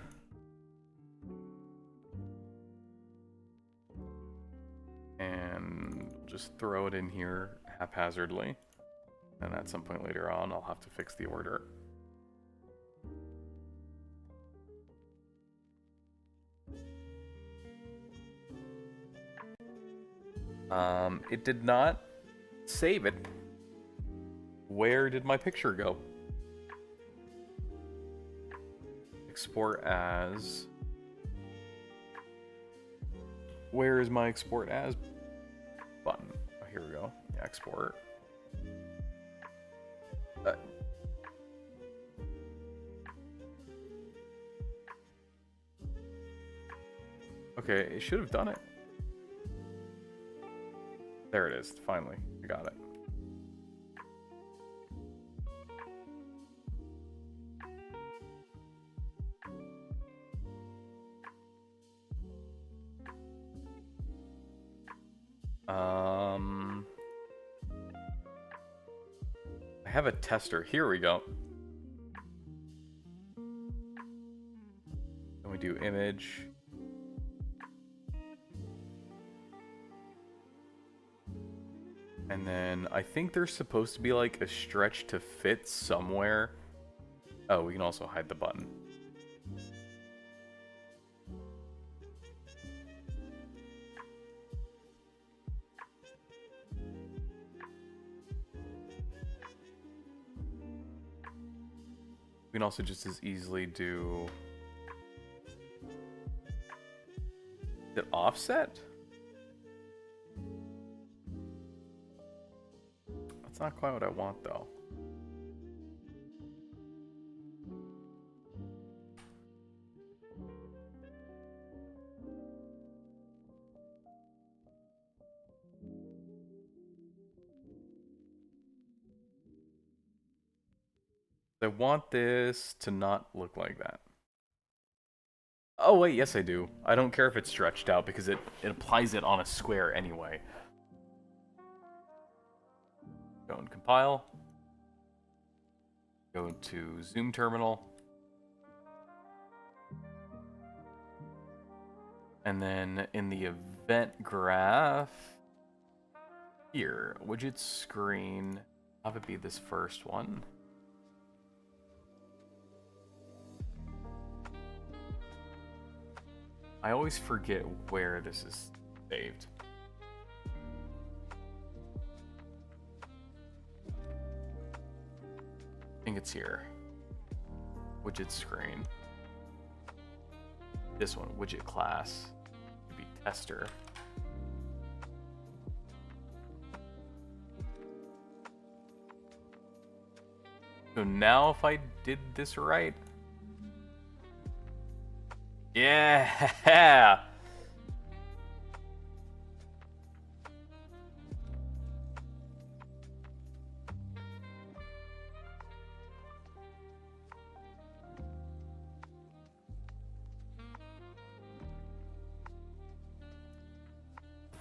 And just throw it in here haphazardly. And at some point later on, I'll have to fix the order. It did not save it. Where did my picture go? Export as. Where is my export as button? Oh, here we go. Yeah, export. Okay, it should have done it. There it is. Finally, I got it. I have a tester. Here we go. Then we do image. And then I think there's supposed to be like a stretch to fit somewhere. Oh, we can also hide the button. We can also just as easily do the offset. That's not quite what I want though. I want this to not look like that. Oh wait, yes I do. I don't care if it's stretched out because it applies it on a square anyway. Go and compile. Go to Zoom terminal. And then in the event graph, here, widget screen, have it be this first one. I always forget where this is saved. I think it's here. Widget screen. This one, widget class, would be tester. So now if I did this right, yeah.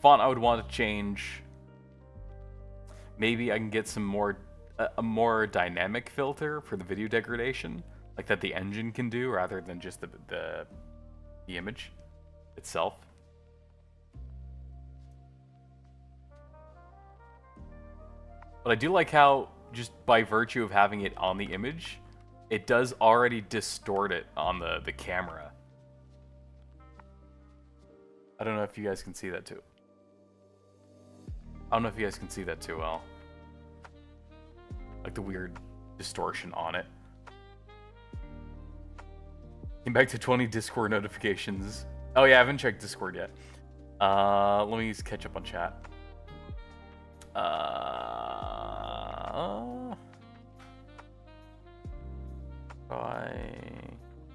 Font I would want to change. Maybe I can get some more a more dynamic filter for the video degradation, like that the engine can do rather than just the image itself. But I do like how just by virtue of having it on the image, it does already distort it on the camera. I don't know if you guys can see that too. I don't know if you guys can see that too well. Like the weird distortion on it. Came back to 20 Discord notifications. Oh yeah, I haven't checked Discord yet. Let me catch up on chat. There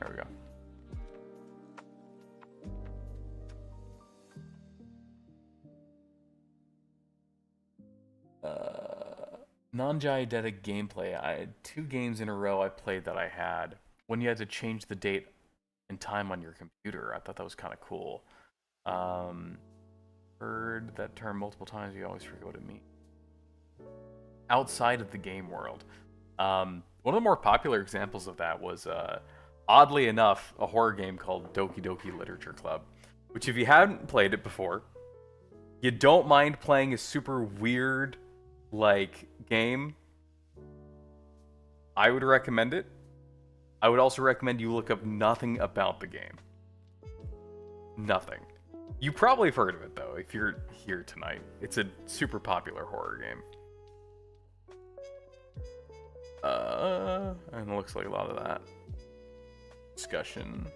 we go. Non-diegetic gameplay. I had 2 games in a row I played that I had when you had to change the date and time on your computer. I thought that was kind of cool. Heard that term multiple times. You always forget what it means. Outside of the game world. One of the more popular examples of that was, oddly enough, a horror game called Doki Doki Literature Club, which if you hadn't played it before, you don't mind playing a super weird, like, game, I would recommend it. I would also recommend you look up nothing about the game. Nothing. You probably have heard of it, though, if you're here tonight. It's a super popular horror game. And it looks like a lot of that. Discussion.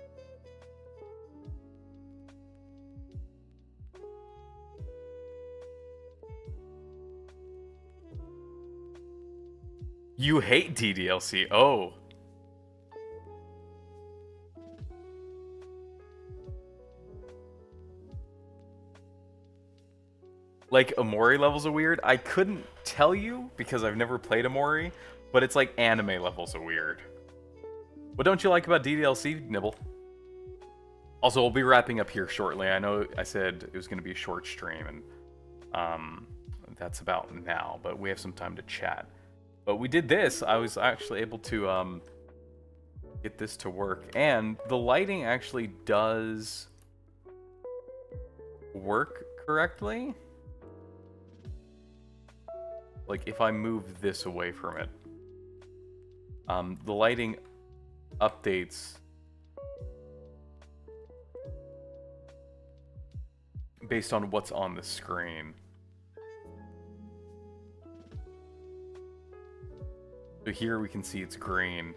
You hate DDLC. Oh. Like, Omori levels of weird? I couldn't tell you because I've never played Omori, but it's like anime levels of weird. What don't you like about DDLC, Nibble? Also, we'll be wrapping up here shortly. I know I said it was going to be a short stream, and that's about now, but we have some time to chat. But we did this. I was actually able to get this to work. And the lighting actually does work correctly. Like, if I move this away from it. The lighting updates based on what's on the screen. So here we can see it's green.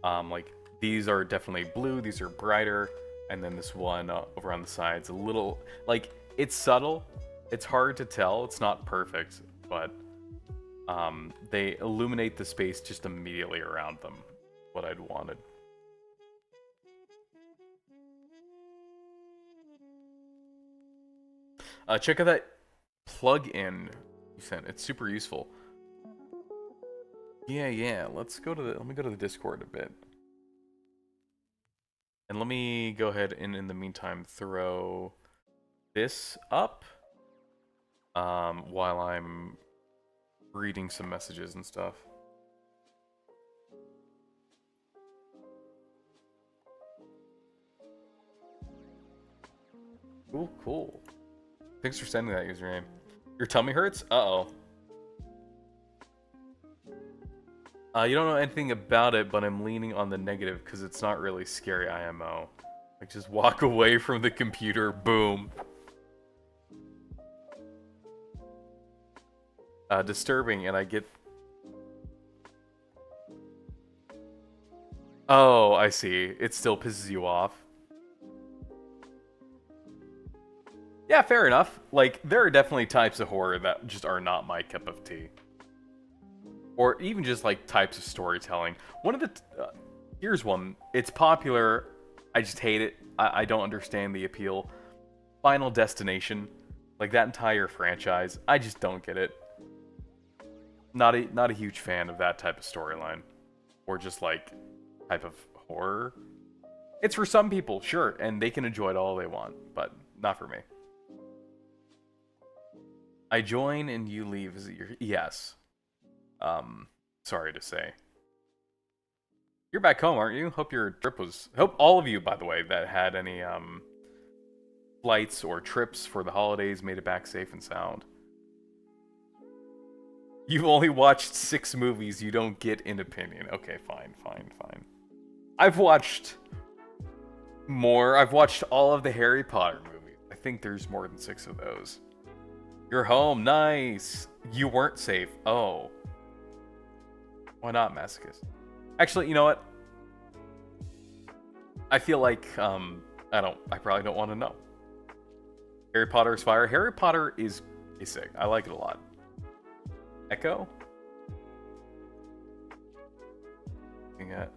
Like, these are definitely blue, these are brighter, and then this one over on the side's a little, like, it's subtle, it's hard to tell, it's not perfect, but they illuminate the space just immediately around them, what I'd wanted. Check out that plug-in you sent, it's super useful. Yeah, let me go to the Discord a bit. And let me go ahead and in the meantime throw this up while I'm reading some messages and stuff. Cool, cool. Thanks for sending that username. Your tummy hurts? Uh-oh. You don't know anything about it, but I'm leaning on the negative because it's not really scary IMO. Like, just walk away from the computer, boom. Disturbing, and I get... Oh, I see. It still pisses you off. Yeah, fair enough. Like, there are definitely types of horror that just are not my cup of tea. Or even just, like, types of storytelling. One of the... here's one. It's popular. I just hate it. I don't understand the appeal. Final Destination. Like, that entire franchise. I just don't get it. Not a huge fan of that type of storyline. Or just, like, type of horror. It's for some people, sure, and they can enjoy it all they want, but not for me. I join and you leave. Is it your... Yes. Sorry to say. You're back home, aren't you? Hope your trip was... Hope all of you, by the way, that had any, flights or trips for the holidays made it back safe and sound. You've only watched 6 movies, you don't get an opinion. Okay, fine. I've watched more. I've watched all of the Harry Potter movies. I think there's more than 6 of those. You're home, nice. You weren't safe. Oh. Why not, Masochist? Actually, you know what? I feel like, I probably don't want to know. Harry Potter is fire. Harry Potter is sick. I like it a lot. Echo? Looking at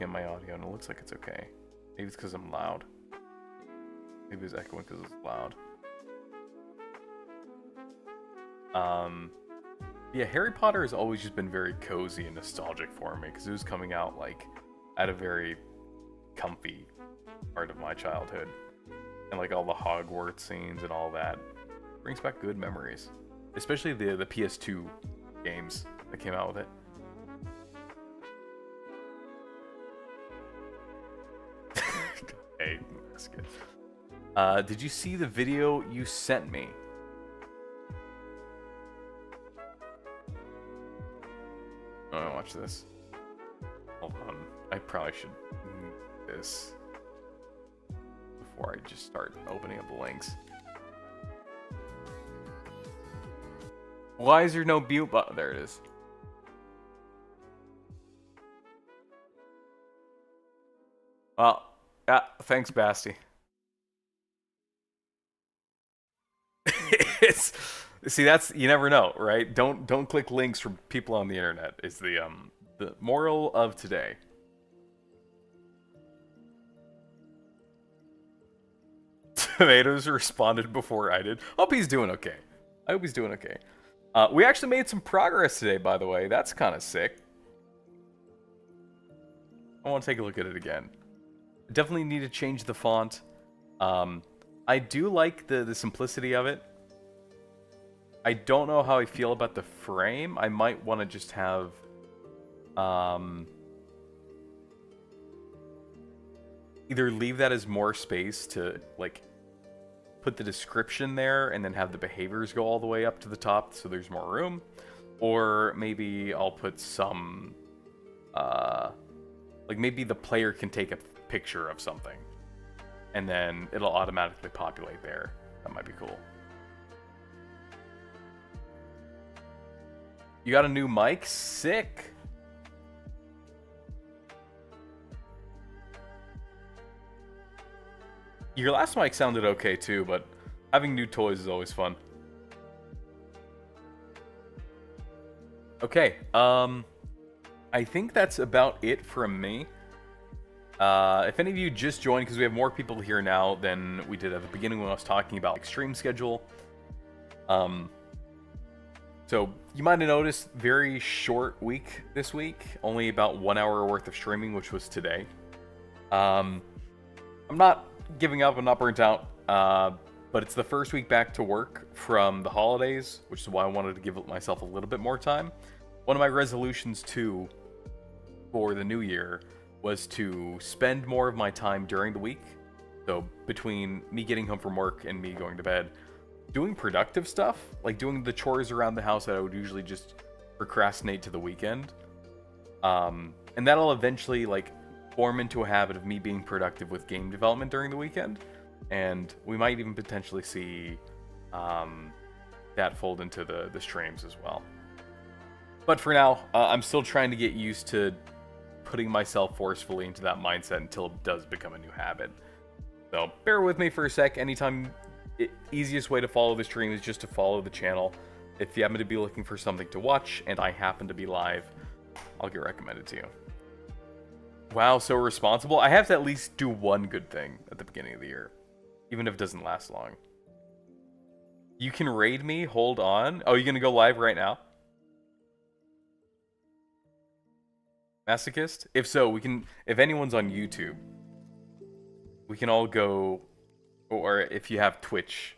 my audio and it looks like it's okay. Maybe it's because I'm loud. Maybe it's echoing because it's loud. Yeah, Harry Potter has always just been very cozy and nostalgic for me because it was coming out like at a very comfy part of my childhood, and like all the Hogwarts scenes and all that brings back good memories, especially the PS2 games that came out with it. Hey, that's good. Did you see the video you sent me? Oh, watch this. Hold on. I probably should move this before I just start opening up the links. Why is there no mute button? There it is. Well, yeah, thanks, Basti. See, that's, you never know, right? Don't click links from people on the internet is the moral of today. Tomatoes responded before I did. Hope he's doing okay. I hope he's doing okay. We actually made some progress today, by the way. That's kind of sick. I want to take a look at it again. Definitely need to change the font. I do like the simplicity of it. I don't know how I feel about the frame. I might want to just have... either leave that as more space to, like, put the description there and then have the behaviors go all the way up to the top so there's more room. Or maybe I'll put some... like, maybe the player can take a picture of something. And then it'll automatically populate there. That might be cool. You got a new mic? Sick! Your last mic sounded okay too, but having new toys is always fun. Okay, I think that's about it from me. If any of you just joined, because we have more people here now than we did at the beginning when I was talking about stream schedule. So you might have noticed very short week this week, only about 1 hour worth of streaming, which was today. I'm not giving up, I'm not burnt out, but it's the first week back to work from the holidays, which is why I wanted to give myself a little bit more time. One of my resolutions too for the new year was to spend more of my time during the week. So between me getting home from work and me going to bed, doing productive stuff, like doing the chores around the house that I would usually just procrastinate to the weekend. And that'll eventually like form into a habit of me being productive with game development during the weekend. And we might even potentially see that fold into the streams as well. But for now, I'm still trying to get used to putting myself forcefully into that mindset until it does become a new habit. So bear with me for a sec. Anytime, easiest way to follow the stream is just to follow the channel. If you happen to be looking for something to watch and I happen to be live, I'll get recommended to you. Wow, so responsible. I have to at least do one good thing at the beginning of the year, even if it doesn't last long. You can raid me, hold on. Oh, you're gonna go live right now? Masochist? If so, we can, if anyone's on YouTube, we can all go, or if you have Twitch,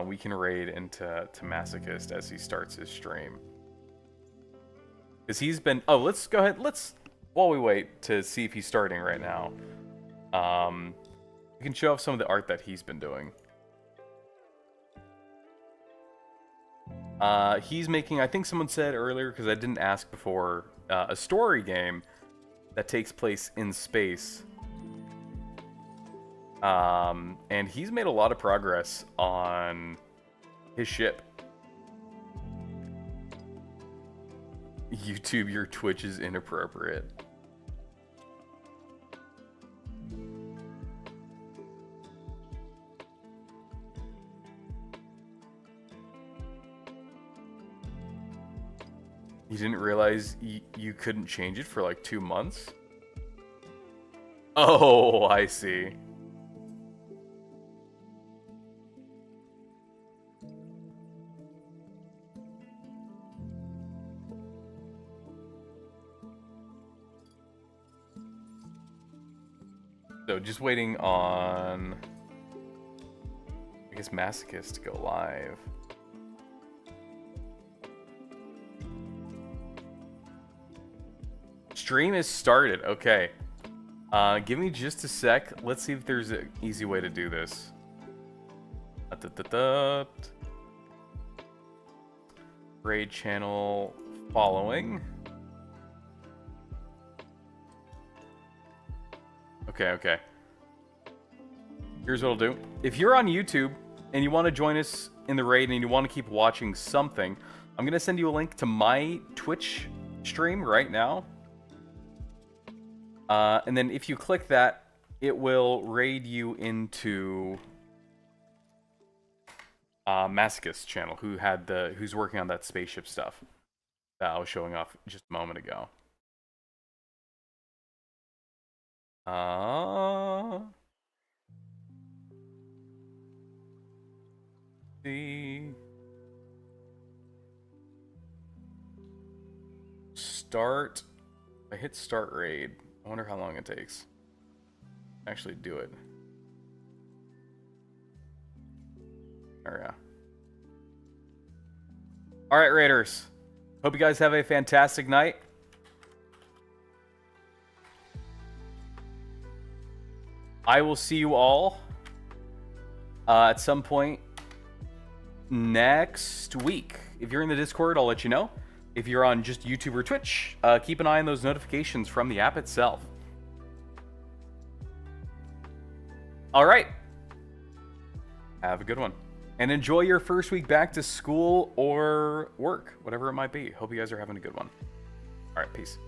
we can raid into Masochist as he starts his stream. Because he's been, oh, let's go ahead, while we wait to see if he's starting right now, we can show off some of the art that he's been doing. He's making, I think someone said earlier, because I didn't ask before, a story game that takes place in space. And he's made a lot of progress on his ship. YouTube, your Twitch is inappropriate. You didn't realize you couldn't change it for like 2 months? Oh, I see. So just waiting on, I guess, Masochist to go live. Stream is started. Okay. Give me just a sec. Let's see if there's an easy way to do this. Raid channel following. Okay. Here's what I'll do. If you're on YouTube and you want to join us in the raid and you want to keep watching something, I'm going to send you a link to my Twitch stream right now. And then if you click that, it will raid you into Masochist's channel, who's working on that spaceship stuff that I was showing off just a moment ago. Start. I hit start raid. I wonder how long it takes. Actually do it. Oh yeah. Alright, Raiders. Hope you guys have a fantastic night. I will see you all at some point next week. If you're in the Discord, I'll let you know. If you're on just YouTube or Twitch, keep an eye on those notifications from the app itself. All right. Have a good one. And enjoy your first week back to school or work, whatever it might be. Hope you guys are having a good one. All right, peace.